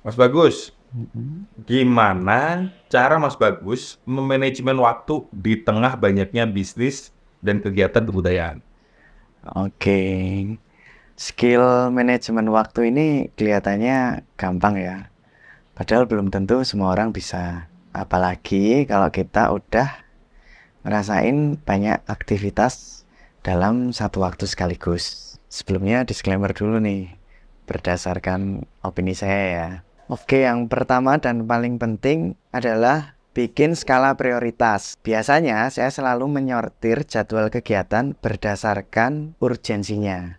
Mas Bagus, Mhm. gimana cara Mas Bagus memanajemen waktu di tengah banyaknya bisnis dan kegiatan kebudayaan? Oke, skill manajemen waktu ini kelihatannya gampang ya. Padahal belum tentu semua orang bisa. Apalagi kalau kita udah ngerasain banyak aktivitas dalam satu waktu sekaligus. Sebelumnya disclaimer dulu nih, berdasarkan opini saya ya. Oke, yang pertama dan paling penting adalah bikin skala prioritas. Biasanya saya selalu menyortir jadwal kegiatan berdasarkan urgensinya.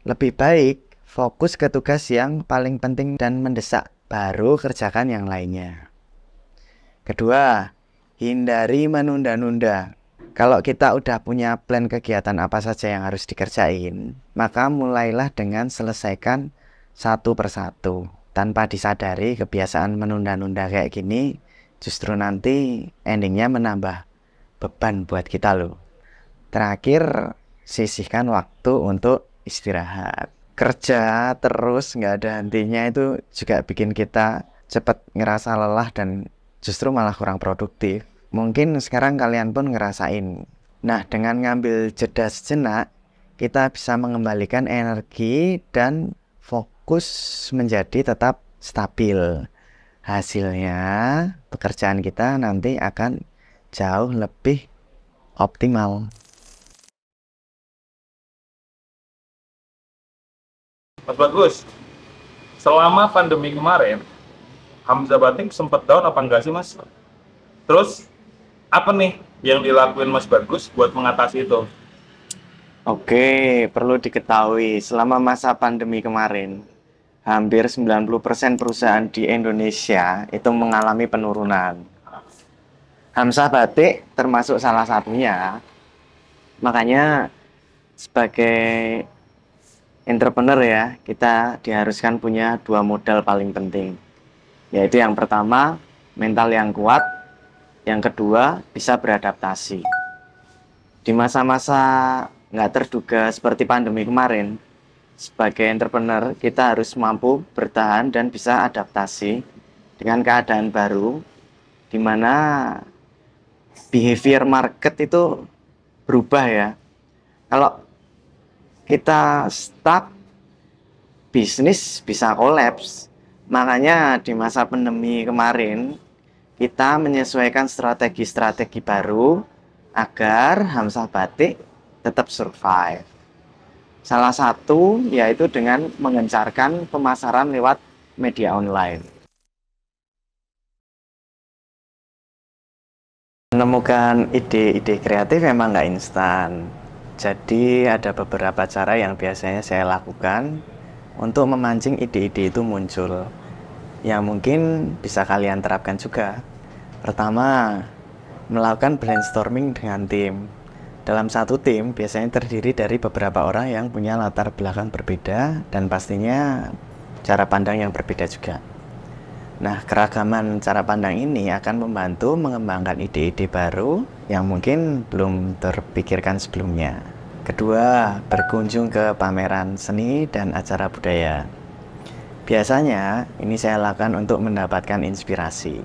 Lebih baik fokus ke tugas yang paling penting dan mendesak, baru kerjakan yang lainnya. Kedua, hindari menunda-nunda. Kalau kita udah punya plan kegiatan apa saja yang harus dikerjain, maka mulailah dengan selesaikan satu persatu. Tanpa disadari, kebiasaan menunda-nunda kayak gini justru nanti endingnya menambah beban buat kita loh. Terakhir, sisihkan waktu untuk istirahat. Kerja terus nggak ada hentinya itu juga bikin kita cepat ngerasa lelah dan justru malah kurang produktif. Mungkin sekarang kalian pun ngerasain. Nah, dengan ngambil jeda sejenak, kita bisa mengembalikan energi dan fokus menjadi tetap stabil. Hasilnya, pekerjaan kita nanti akan jauh lebih optimal. Mas Bagus, selama pandemi kemarin, Hamzah Batik sempat down apa enggak sih Mas? Terus apa nih yang dilakuin Mas Bagus buat mengatasi itu? Oke, perlu diketahui, selama masa pandemi kemarin, hampir 90% perusahaan di Indonesia itu mengalami penurunan. Hamzah Batik termasuk salah satunya. Makanya sebagai entrepreneur ya, kita diharuskan punya dua modal paling penting. Yaitu yang pertama, mental yang kuat. Yang kedua, bisa beradaptasi. Di masa-masa nggak terduga seperti pandemi kemarin, sebagai entrepreneur, kita harus mampu bertahan dan bisa adaptasi dengan keadaan baru, di mana behavior market itu berubah ya. Kalau kita stuck, bisnis bisa kolaps. Makanya di masa pandemi kemarin, kita menyesuaikan strategi-strategi baru agar Hamzah Batik tetap survive. Salah satu yaitu dengan mengencarkan pemasaran lewat media online. Menemukan ide-ide kreatif memang nggak instan. Jadi ada beberapa cara yang biasanya saya lakukan untuk memancing ide-ide itu muncul. Yang mungkin bisa kalian terapkan juga. Pertama, melakukan brainstorming dengan tim. Dalam satu tim biasanya terdiri dari beberapa orang yang punya latar belakang berbeda dan pastinya cara pandang yang berbeda juga. Nah, keragaman cara pandang ini akan membantu mengembangkan ide-ide baru yang mungkin belum terpikirkan sebelumnya. Kedua, berkunjung ke pameran seni dan acara budaya. Biasanya ini saya lakukan untuk mendapatkan inspirasi,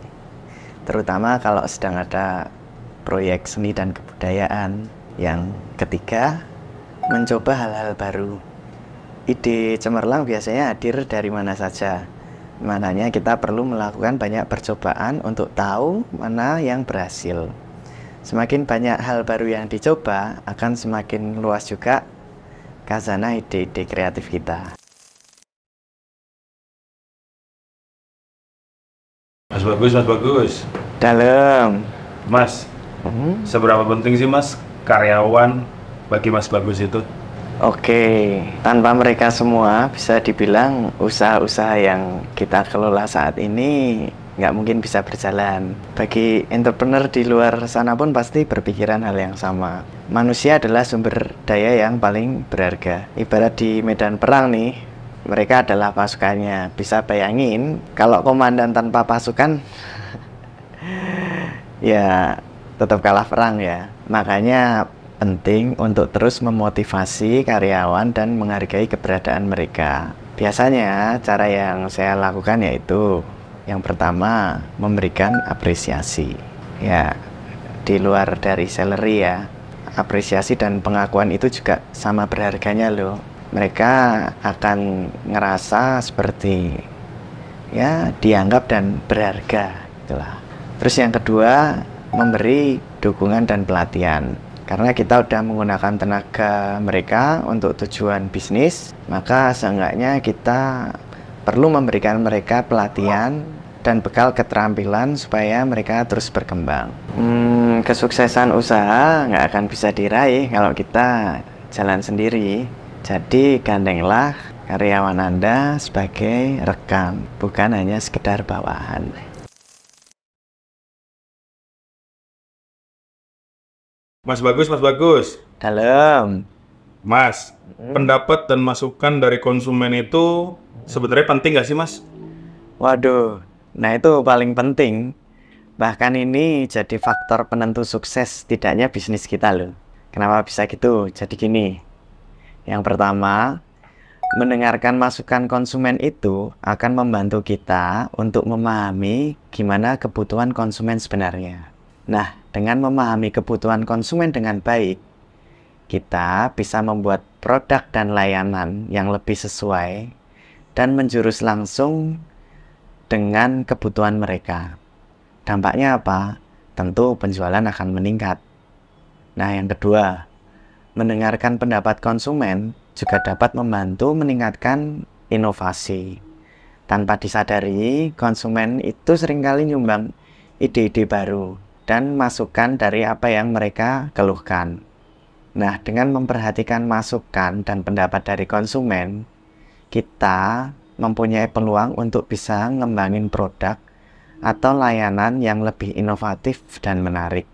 terutama kalau sedang ada proyek seni dan kebudayaan. Yang ketiga, mencoba hal-hal baru. Ide cemerlang biasanya hadir dari mana saja. Makanya kita perlu melakukan banyak percobaan untuk tahu mana yang berhasil. Semakin banyak hal baru yang dicoba, akan semakin luas juga khazanah ide-ide kreatif kita. Mas Bagus, Mas Bagus. Dalam. Mas, seberapa penting sih Mas karyawan bagi Mas Bagus itu? Oke, tanpa mereka semua bisa dibilang usaha-usaha yang kita kelola saat ini nggak mungkin bisa berjalan. Bagi entrepreneur di luar sana pun pasti berpikiran hal yang sama. Manusia adalah sumber daya yang paling berharga. Ibarat di medan perang nih, mereka adalah pasukannya. Bisa bayangin kalau komandan tanpa pasukan ya tetap kalah perang ya. Makanya penting untuk terus memotivasi karyawan dan menghargai keberadaan mereka. Biasanya cara yang saya lakukan yaitu yang pertama memberikan apresiasi. Ya, di luar dari salary ya, apresiasi dan pengakuan itu juga sama berharganya loh. Mereka akan ngerasa seperti ya dianggap dan berharga itulah. Terus yang kedua, memberi dukungan dan pelatihan. Karena kita udah menggunakan tenaga mereka untuk tujuan bisnis, maka seenggaknya kita perlu memberikan mereka pelatihan dan bekal keterampilan supaya mereka terus berkembang. Kesuksesan usaha nggak akan bisa diraih kalau kita jalan sendiri. Jadi gandenglah karyawan Anda sebagai rekan, bukan hanya sekedar bawahan. Mas Bagus, Mas Bagus. Dalam. Mas, pendapat dan masukan dari konsumen itu sebenarnya penting nggak sih, Mas? Waduh, nah itu paling penting. Bahkan ini jadi faktor penentu sukses tidaknya bisnis kita loh. Kenapa bisa gitu? Jadi gini, yang pertama, mendengarkan masukan konsumen itu akan membantu kita untuk memahami gimana kebutuhan konsumen sebenarnya. Nah, dengan memahami kebutuhan konsumen dengan baik, kita bisa membuat produk dan layanan yang lebih sesuai dan menjurus langsung dengan kebutuhan mereka. Dampaknya apa? Tentu penjualan akan meningkat. Nah, yang kedua, mendengarkan pendapat konsumen juga dapat membantu meningkatkan inovasi. Tanpa disadari, konsumen itu seringkali nyumbang ide-ide baru dan masukan dari apa yang mereka keluhkan. Nah, dengan memperhatikan masukan dan pendapat dari konsumen, kita mempunyai peluang untuk bisa ngembangin produk atau layanan yang lebih inovatif dan menarik.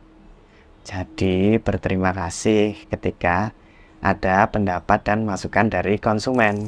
Jadi, berterima kasih ketika ada pendapat dan masukan dari konsumen.